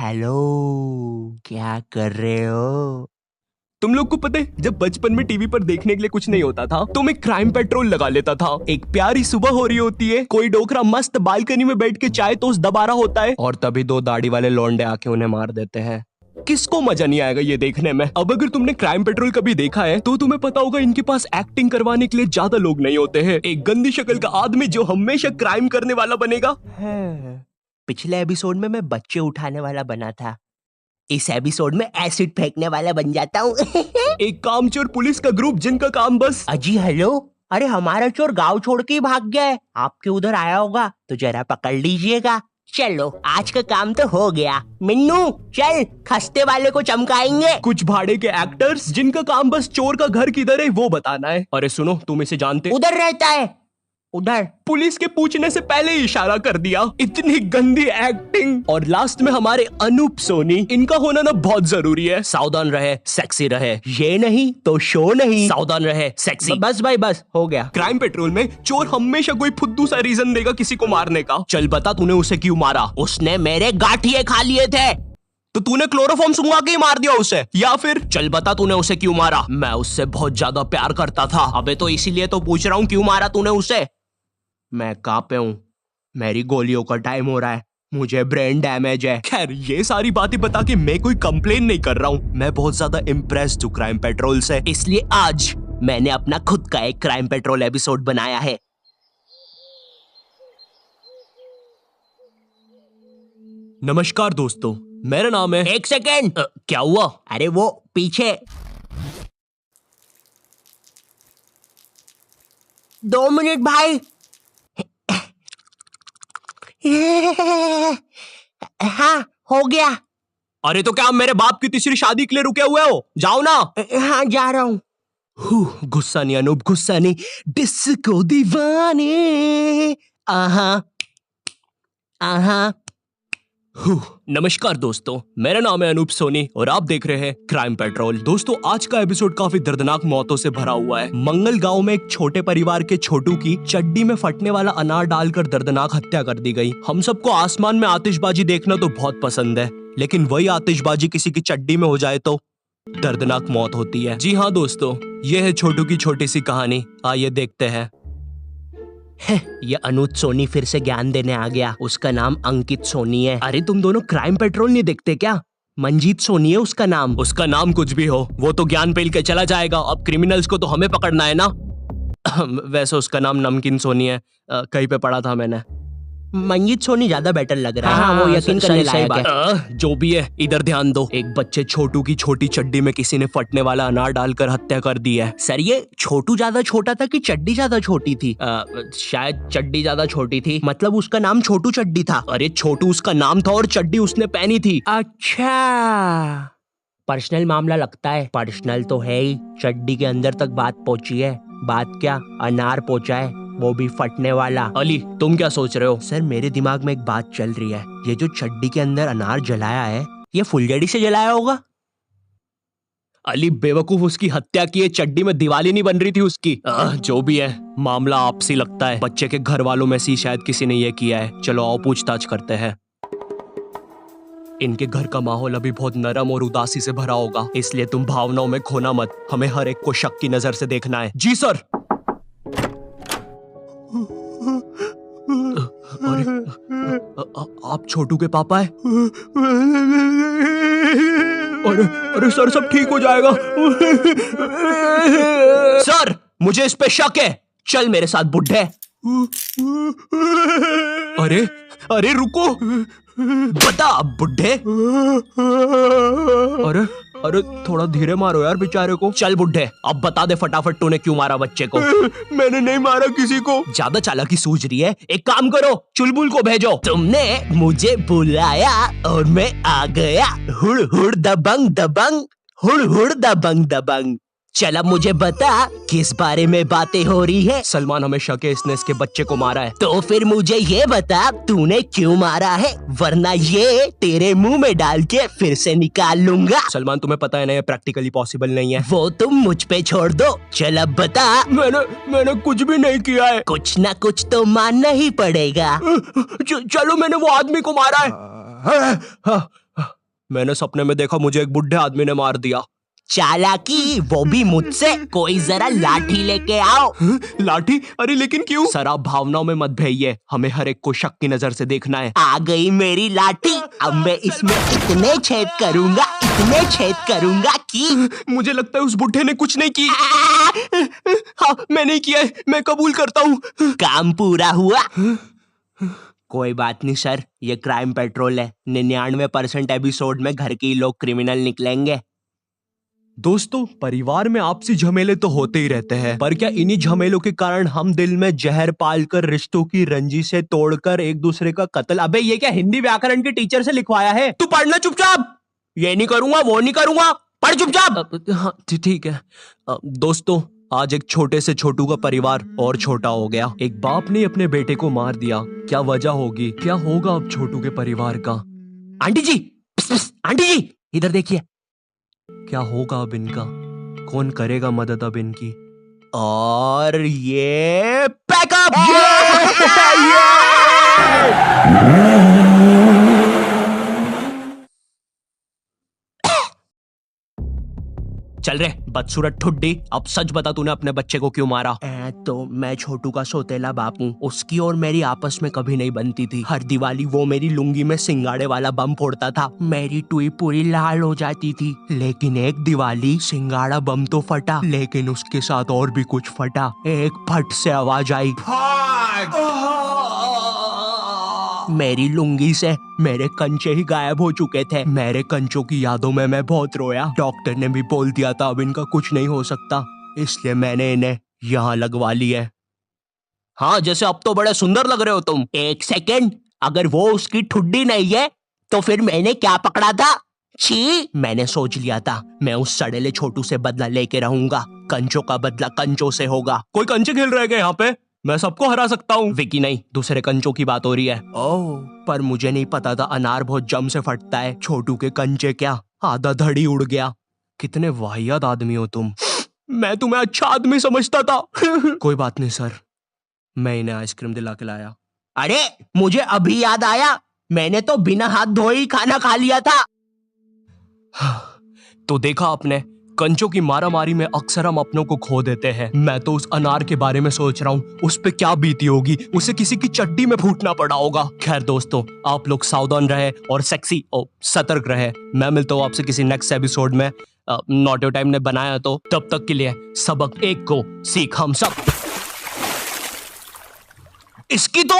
Hello, क्या कर रहे हो? तुम लोग को पता है, जब बचपन में टीवी पर देखने के लिए कुछ नहीं होता था तो मैं क्राइम पेट्रोल लगा लेता था। एक प्यारी सुबह हो रही होती है, कोई डोकरा मस्त बालकनी में बैठ के चाय टोस्ट दबा रहा होता है और तभी दो दाढ़ी वाले लौंडे आके उन्हें मार देते हैं। किसको मजा नहीं आएगा ये देखने में? अब अगर तुमने क्राइम पेट्रोल कभी देखा है तो तुम्हें पता होगा इनके पास एक्टिंग करवाने के लिए ज्यादा लोग नहीं होते हैं। एक गंदी शक्ल का आदमी जो हमेशा क्राइम करने वाला बनेगा। पिछले एपिसोड में मैं बच्चे उठाने वाला बना था, इस एपिसोड में एसिड फेंकने वाला बन जाता हूँ। एक कामचोर पुलिस का ग्रुप जिनका काम बस अजी हेलो, अरे हमारा चोर गांव छोड़ के ही भाग गया है, आपके उधर आया होगा तो जरा पकड़ लीजिएगा। चलो आज का काम तो हो गया। मिन्नू चल, खस्ते वाले को चमकाएंगे। कुछ भाड़े के एक्टर्स जिनका काम बस चोर का घर किधर है वो बताना है। अरे सुनो, तुम इसे जानते? उधर रहता है, उधर। पुलिस के पूछने से पहले ही इशारा कर दिया। इतनी गंदी एक्टिंग। और लास्ट में हमारे अनूप सोनी, इनका होना ना बहुत जरूरी है। सावधान रहे, सेक्सी रहे। ये नहीं तो शो नहीं। सावधान रहे, सेक्सी। बस भाई बस, हो गया। क्राइम पेट्रोल में चोर हमेशा कोई फुद्दू सा रीजन देगा किसी को मारने का। चल बता, तूने उसे क्यों मारा? उसने मेरे गाठिए खा लिए थे। तो तूने क्लोरोफॉर्म सुंघा के ही मार दिया उसे, या फिर? चल बता, तूने उसे क्यों मारा? मैं उससे बहुत ज्यादा प्यार करता था। अबे तो इसीलिए तो पूछ रहा हूँ, क्यों मारा तूने उसे? मैं कहाँ पे हूँ? मेरी गोलियों का टाइम हो रहा है, मुझे ब्रेन डैमेज है। खैर, ये सारी बातें बता के मैं कोई कंप्लेन नहीं कर रहा हूँ। मैं बहुत ज्यादा इम्प्रेस्ड हूँ क्राइम पेट्रोल से, इसलिए आज मैंने अपना खुद का एक क्राइम पेट्रोल एपिसोड बनाया है। नमस्कार दोस्तों, मेरा नाम है। एक सेकेंड, क्या हुआ? अरे वो पीछे 2 मिनट भाई। हाँ हो गया। अरे तो क्या मेरे बाप की तीसरी शादी के लिए रुके हुए हो? जाओ ना। हाँ जा रहा हूँ। गुस्सा नहीं अनूप, गुस्सा नहीं। डिस्को दीवाने। आहा आहा। नमस्कार दोस्तों, मेरा नाम है अनूप सोनी और आप देख रहे हैं क्राइम पेट्रोल। दोस्तों, आज का एपिसोड काफी दर्दनाक मौतों से भरा हुआ है। मंगल गांव में एक छोटे परिवार के छोटू की चड्डी में फटने वाला अनार डालकर दर्दनाक हत्या कर दी गई। हम सबको आसमान में आतिशबाजी देखना तो बहुत पसंद है, लेकिन वही आतिशबाजी किसी की चड्डी में हो जाए तो दर्दनाक मौत होती है। जी हाँ दोस्तों, ये है छोटू की छोटी सी कहानी। आइए देखते हैं। ये अनुज सोनी फिर से ज्ञान देने आ गया। उसका नाम अंकित सोनी है। अरे तुम दोनों क्राइम पेट्रोल नहीं देखते क्या? मंजीत सोनी है उसका नाम। उसका नाम कुछ भी हो, वो तो ज्ञान पेल के चला जाएगा। अब क्रिमिनल्स को तो हमें पकड़ना है ना। वैसे उसका नाम नमकीन सोनी है, कहीं पे पढ़ा था मैंने। मंजीत सोनी ज्यादा बेटर लग रहा है। हाँ, वो यकीन करने लायक है। जो भी है, इधर ध्यान दो। एक बच्चे छोटू की छोटी चड्डी में किसी ने फटने वाला अनार डालकर हत्या कर दी है। सर ये छोटू ज्यादा छोटा था कि चड्डी ज्यादा छोटी थी? शायद चड्डी ज्यादा छोटी थी। मतलब उसका नाम छोटू चड्डी था? अरे छोटू उसका नाम था और चड्डी उसने पहनी थी। अच्छा, पर्सनल मामला लगता है। पर्सनल तो है ही, चड्डी के अंदर तक बात पहुंची है। बात क्या, अनार पहुंचा है, वो भी फटने वाला। अली, तुम क्या सोच रहे हो? सर मेरे दिमाग में एक बात चल रही है। ये जो चड्डी के अंदर अनार जलाया है, ये फुलझड़ी से जलाया होगा? अली बेवकूफ, उसकी हत्या की चड्डी में दिवाली नहीं बन रही थी उसकी। जो भी है, मामला आपसी लगता है। बच्चे के घर वालों में से शायद किसी ने ये किया है। चलो आओ पूछताछ करते हैं। इनके घर का माहौल अभी बहुत नरम और उदासी से भरा होगा, इसलिए तुम भावनाओं में खोना मत। हमें हर एक को शक की नजर से देखना है। जी सर। अरे आप छोटू के पापा है? अरे सर, सब ठीक हो जाएगा। सर, मुझे इस पे शक है। चल मेरे साथ बुड्ढे। अरे रुको, बता बुड्ढे। अरे थोड़ा धीरे मारो यार बेचारे को। चल बुड्ढे, अब बता दे फटाफट, तूने क्यों मारा बच्चे को? मैंने नहीं मारा किसी को। ज्यादा चालाकी सूझ रही है। एक काम करो, चुलबुल को भेजो। तुमने मुझे बुलाया और मैं आ गया। हुड़ हुड़ दबंग दबंग, हुड़ हुड़ दबंग दबंग। चल अब मुझे बता, किस बारे में बातें हो रही है? सलमान, हमें शक है इसने इसके बच्चे को मारा है। तो फिर मुझे ये बता, तूने क्यों मारा है? वरना ये तेरे मुंह में डाल के फिर से निकाल लूंगा। सलमान, तुम्हें पता है ना ये प्रैक्टिकली पॉसिबल नहीं है। वो तुम मुझ पे छोड़ दो। चल अब बता। मैंने कुछ भी नहीं किया है। कुछ ना कुछ तो मानना ही पड़ेगा। चलो, मैंने वो आदमी को मारा है। मैंने सपने में देखा मुझे एक बुढ़े आदमी ने मार दिया। चालाकी, वो भी मुझसे। कोई जरा लाठी लेके आओ। लाठी? अरे लेकिन क्यों? सर आप भावनाओं में मत भैया, हमें हर एक को शक की नजर से देखना है। आ गई मेरी लाठी। अब मैं इसमें इतने छेद करूंगा कि मुझे लगता है उस बुढ़े ने कुछ नहीं की। हाँ मैं नहीं किया है, मैं कबूल करता हूँ। काम पूरा हुआ। कोई बात नहीं सर, ये क्राइम पेट्रोल है। 99% एपिसोड में घर के ही लोग क्रिमिनल निकलेंगे। दोस्तों परिवार में आपसी झमेले तो होते ही रहते हैं, पर क्या इन्हीं झमेलों के कारण हम दिल में जहर पालकर रिश्तों की रंजिशें तोड़कर एक दूसरे का कत्ल। अबे ये क्या हिंदी व्याकरण के टीचर से लिखवाया है? तू पढ़ना चुपचाप। ये नहीं करूंगा, वो नहीं करूंगा, पढ़ चुपचाप। हाँ ठीक है। दोस्तों आज एक छोटे से छोटू का परिवार और छोटा हो गया। एक बाप ने अपने बेटे को मार दिया। क्या वजह होगी? क्या होगा अब छोटू के परिवार का? आंटी जी, आंटी जी इधर देखिए। क्या होगा अब इनका? कौन करेगा मदद अब इनकी? और ये पैकअप। चल रे बदसूरत ठुड्डी, अब सच बता तूने अपने बच्चे को क्यों मारा? तो मैं छोटू का सौतेला बाप हूँ। उसकी और मेरी आपस में कभी नहीं बनती थी। हर दिवाली वो मेरी लुंगी में सिंगाड़े वाला बम फोड़ता था। मेरी टुई पूरी लाल हो जाती थी। लेकिन एक दिवाली सिंगाड़ा बम तो फटा, लेकिन उसके साथ और भी कुछ फटा। एक फट से आवाज आई, मेरी लुंगी से मेरे कंचे ही गायब हो चुके थे। मेरे कंचों की यादों में मैं बहुत रोया। डॉक्टर ने भी बोल दिया था अब इनका कुछ नहीं हो सकता, इसलिए मैंने इन्हें यहाँ लगवा लिया। हाँ जैसे अब तो बड़े सुंदर लग रहे हो तुम। एक सेकेंड, अगर वो उसकी ठुड्डी नहीं है तो फिर मैंने क्या पकड़ा था? छी, मैंने सोच लिया था मैं उस सड़ेले छोटू से बदला लेके रहूंगा। कंचों का बदला कंचों से होगा। कोई कंचे खेल रहे हैं यहाँ पे? मैं सबको हरा सकता हूँ। विकी नहीं, दूसरे कंचों की बात हो रही है। ओह, पर मुझे नहीं पता था अनार बहुत जम से फटता है। छोटू के कंचे क्या, आधा धड़ी उड़ गया। कितने वाहियात आदमी हो तुम। मैं तुम्हें अच्छा आदमी समझता था। कोई बात नहीं सर, मैं इन्हें आइसक्रीम दिला के लाया। अरे मुझे अभी याद आया, मैंने तो बिना हाथ धोए ही खाना खा लिया था। तो देखा आपने, कंचों की मारामारी में अक्सर हम अपनों को खो देते हैं। मैं तो उस अनार के बारे में सोच रहा हूँ, उस पे क्या बीती होगी। उसे किसी की चड्डी में फूटना पड़ा होगा। खैर दोस्तों, आप लोग सावधान रहे और सेक्सी और सतर्क रहे। मैं मिलता हूँ आपसे किसी नेक्स्ट एपिसोड में। नॉट टाइम ने बनाया तो तब तक के लिए सबक एक को सीख हम सब। इसकी तो